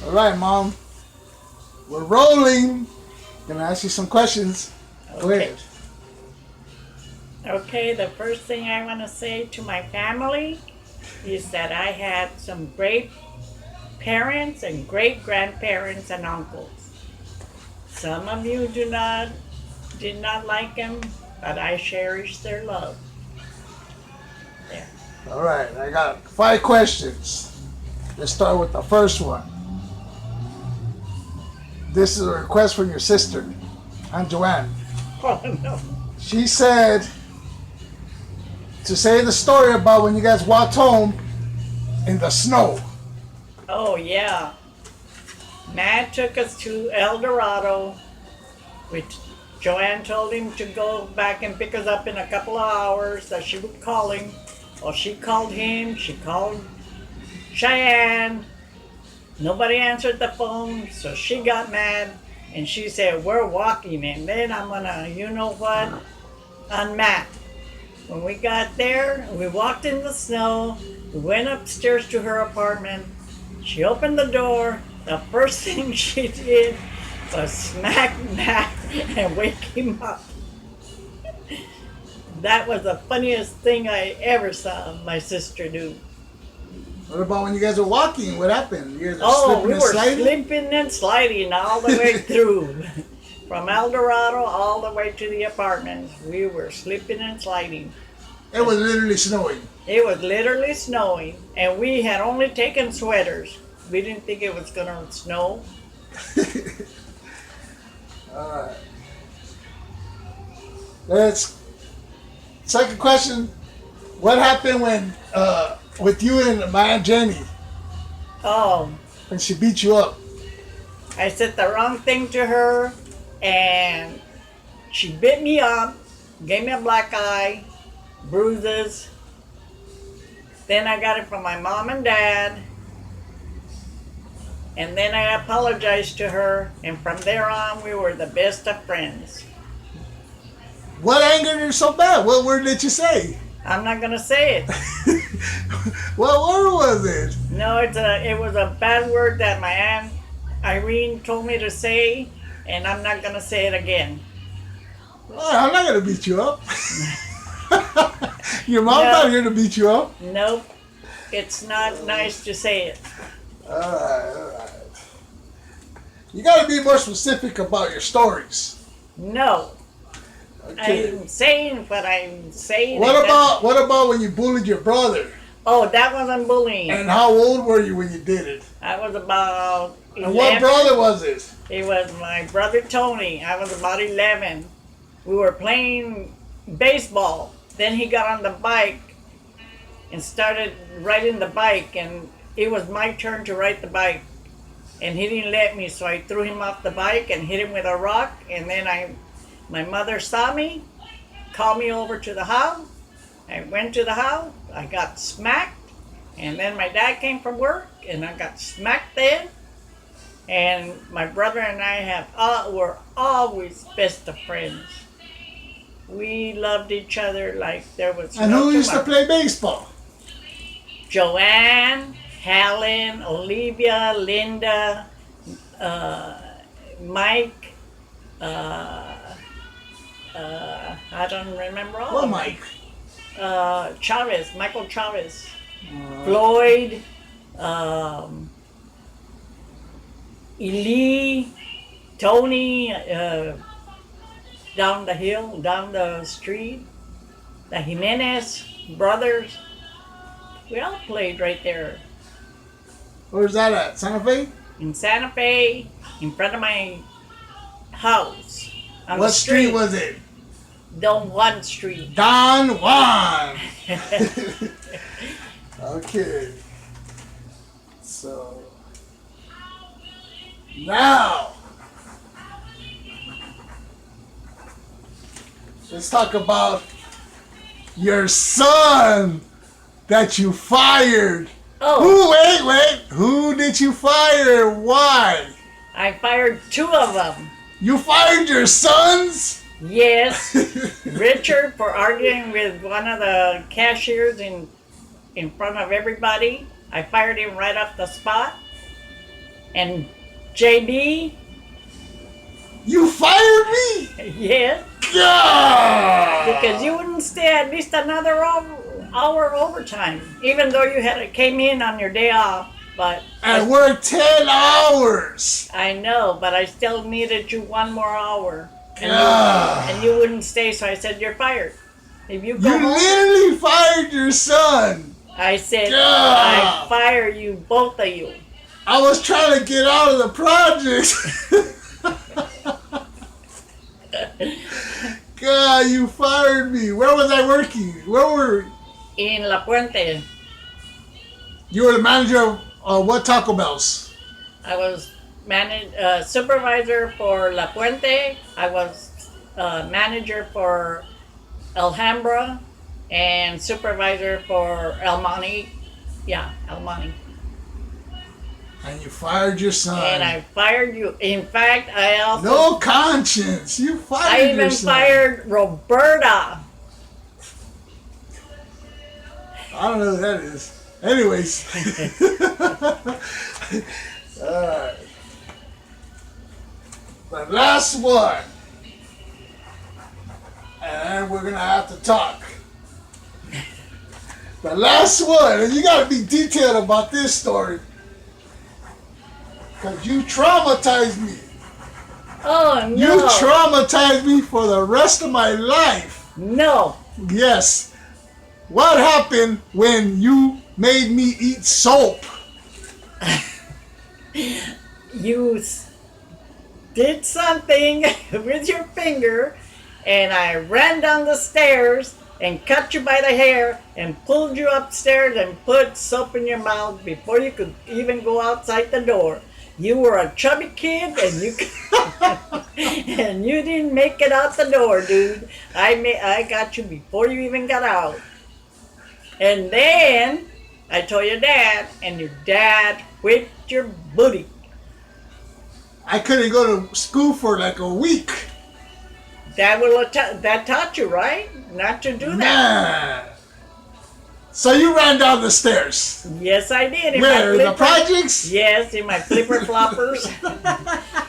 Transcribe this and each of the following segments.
All right, Mom. We're rolling. Gonna ask you some questions. Go Okay. ahead. Okay, the first thing I want to say to my family is that I had some great parents and great grandparents and uncles. Some of you did not like them, but I cherish their love. There. All right, I got 5 questions. Let's start with the first one. This is a request from your sister, Aunt Joanne. Oh no. She said to say the story about when you guys walked home in the snow. Oh yeah. Matt took us to El Dorado, which Joanne told him to go back and pick us up in a couple of hours, that she would call him. Well, she called him, she called Cheyenne. Nobody answered the phone, so she got mad and she said, "We're walking, and then I'm gonna, you know what, on Matt." When we got there, we walked in the snow, we went upstairs to her apartment. She opened the door. The first thing she did was smack Matt and wake him up. That was the funniest thing I ever saw my sister do. What about when you guys were walking? What happened? You guys were Oh, slipping we and were sliding? slipping and sliding all the way through. From El Dorado all the way to the apartments. We were slipping and sliding. It was literally snowing. It was literally snowing, and we had only taken sweaters. We didn't think it was gonna snow. All right. Let's. Second question. What happened when with you and my Aunt Jenny Oh, when she beat you up? I said the wrong thing to her, and she bit me up, gave me a black eye, bruises. Then I got it from my mom and dad. And then I apologized to her, and from there on, we were the best of friends. What angered her so bad? What word did you say? I'm not gonna say it. What word was it? No, it was a bad word that my aunt Irene told me to say, and I'm not gonna say it again. Oh, I'm not gonna beat you up. Your mom's No. not here to beat you up. Nope, it's not nice to say it. All right, all right. You gotta be more specific about your stories. No, Okay. I'm saying what I'm saying. What and about when you bullied your brother? Oh, that wasn't bullying. And how old were you when you did it? I was about 11. And what brother was it? It was my brother Tony. I was about 11. We were playing baseball. Then he got on the bike and started riding the bike, and it was my turn to ride the bike. And he didn't let me, so I threw him off the bike and hit him with a rock. And then my mother saw me, called me over to the house. I went to the house, I got smacked, and then my dad came from work, and I got smacked then. And my brother and I were always best of friends. We loved each other like there was And no who used to tomorrow. play baseball? Joanne, Helen, Olivia, Linda, Mike, I don't remember all What of them. Mike? Chavez, Michael Chavez, Floyd, Eli, Tony, down the hill, down the street, the Jimenez brothers. We all played right there Where's that at? Santa Fe? in Santa Fe, in front of my house. On What the street was it? Don Juan Street. Don Juan. Okay. So now let's talk about your son that you fired. Oh, Wait. Who did you fire? Why? I fired 2 of them. You fired your sons? Yes, Richard for arguing with one of the cashiers in front of everybody. I fired him right off the spot. And JD, You fired me? yes, God! because you wouldn't stay at least another hour overtime, even though you came in on your day off. But I worked 10 hours. I know, but I still needed you one more hour. God. And you wouldn't stay, so I said, you're fired. If you go You home, literally fired your son. I said, God. I fire you, both of you. I was trying to get out of the project. God, you fired me. Where was I working? Where were In La Puente, you? Were the manager of what Taco Bells? I was supervisor for La Puente. I was manager for Alhambra and supervisor for El Monte. Yeah, El Monte. And you fired your son. And I fired you. In fact, I also... No conscience. You fired I your even son. fired Roberta. I don't know who that is. Anyways. Alright. The last one. And we're going to have to talk. The last one. And you got to be detailed about this story. Because you traumatized me. Oh, no. You traumatized me for the rest of my life. No. Yes. What happened when you made me eat soap? You did something with your finger, and I ran down the stairs and cut you by the hair and pulled you upstairs and put soap in your mouth before you could even go outside the door. You were a chubby kid, and you and you didn't make it out the door, dude. I got you before you even got out. And then I told your dad, and your dad whipped your booty. I couldn't go to school for like a week. That taught you, right? Not to do that. Nah. So you ran down the stairs. Yes, I did. Where? In the projects? Yes, in my flipper floppers.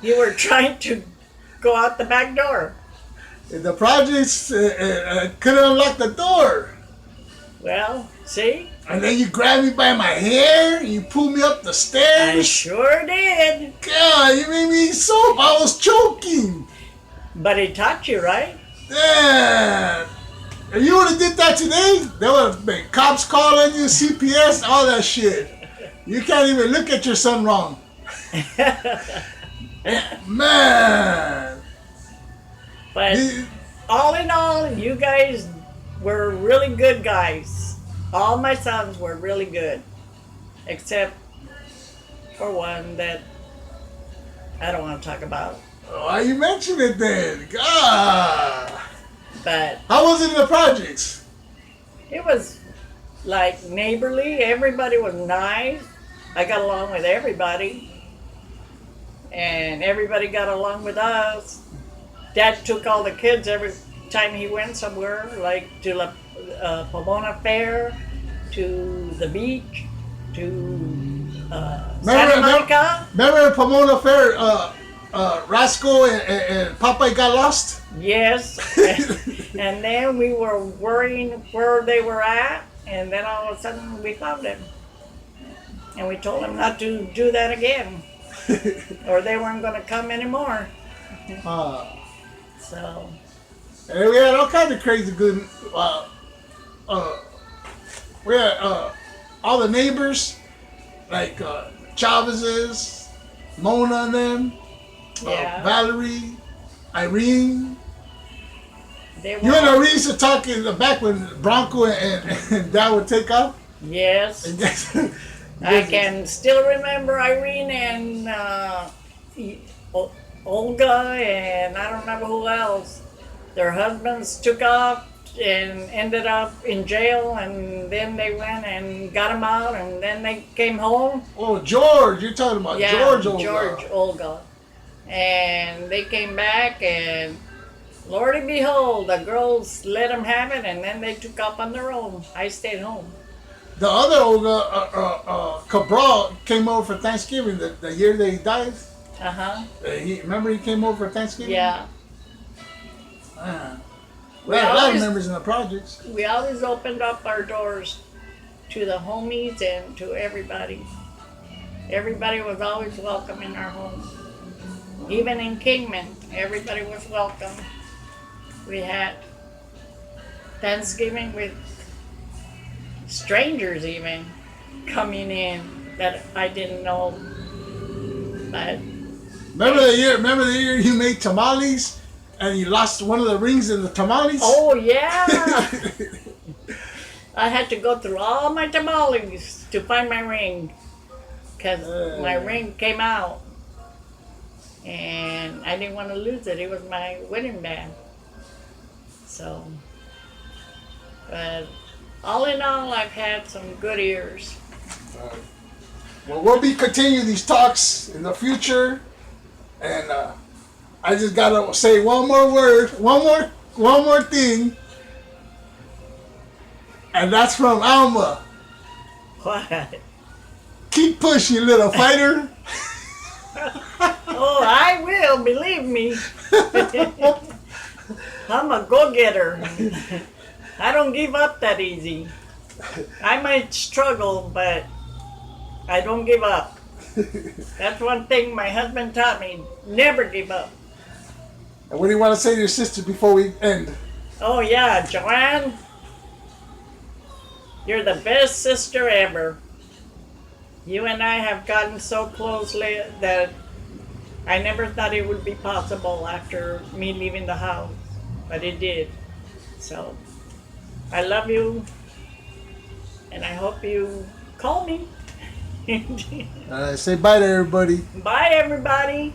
You were trying to go out the back door. In the projects, couldn't unlock the door. Well, see? And then you grabbed me by my hair and you pulled me up the stairs. I sure did. God, you made me eat soap. I was choking. But it taught you, right? Yeah. If you would have did that today, there would have been cops calling you, CPS, all that shit. You can't even look at your son wrong. Man. But all in all, you guys were really good guys. All my sons were really good. Except for one that I don't want to talk about. Why you mention it then? God. But How was it in the projects? it was like neighborly. Everybody was nice. I got along with everybody. And everybody got along with us. Dad took all the kids every time he went somewhere, like to Pomona Fair, to the beach, to Santa Monica. Remember Pomona Fair, Rascal and Popeye got lost? Yes. And then we were worrying where they were at, and then all of a sudden we found them. And we told them not to do that again, or they weren't going to come anymore. So. And we had all kinds of crazy good. We had all the neighbors, like Chavez's, Mona and them, Yeah. Valerie, Irene. They You and were, Irene used to talk in the back when Branco and Dad would take off. yes. And guess- I can still remember Irene and Olga, and I don't remember who else. Their husbands took off and ended up in jail, and then they went and got them out, and then they came home. Oh, George, you're talking about Yeah, George Olga. George Olga. And they came back, and Lordy behold, the girls let them have it, and then they took off on their own. I stayed home. The other Cabral came over for Thanksgiving the year that he died. Remember he came over for Thanksgiving? Yeah. Man. We had a lot of members in the projects. We always opened up our doors to the homies and to everybody. Everybody was always welcome in our home. Even in Kingman, everybody was welcome. We had Thanksgiving with strangers even coming in that I didn't know. But remember the year you made tamales and you lost one of the rings in the tamales? Oh yeah. I had to go through all my tamales to find my ring because my ring came out and I didn't want to lose it. It was my wedding band. So, but all in all, I've had some good years. Well, we'll be continuing these talks in the future, and I just gotta say one more word, one more thing, and that's from Alma. What? Keep pushing, little fighter. Oh, I will, believe me. I'm a go-getter. I don't give up that easy. I might struggle, but I don't give up. That's one thing my husband taught me. Never give up. And what do you want to say to your sister before we end? Oh yeah, Joanne. You're the best sister ever. You and I have gotten so closely that I never thought it would be possible after me leaving the house. But it did. So, I love you. And I hope you call me. Say bye to everybody. Bye, everybody.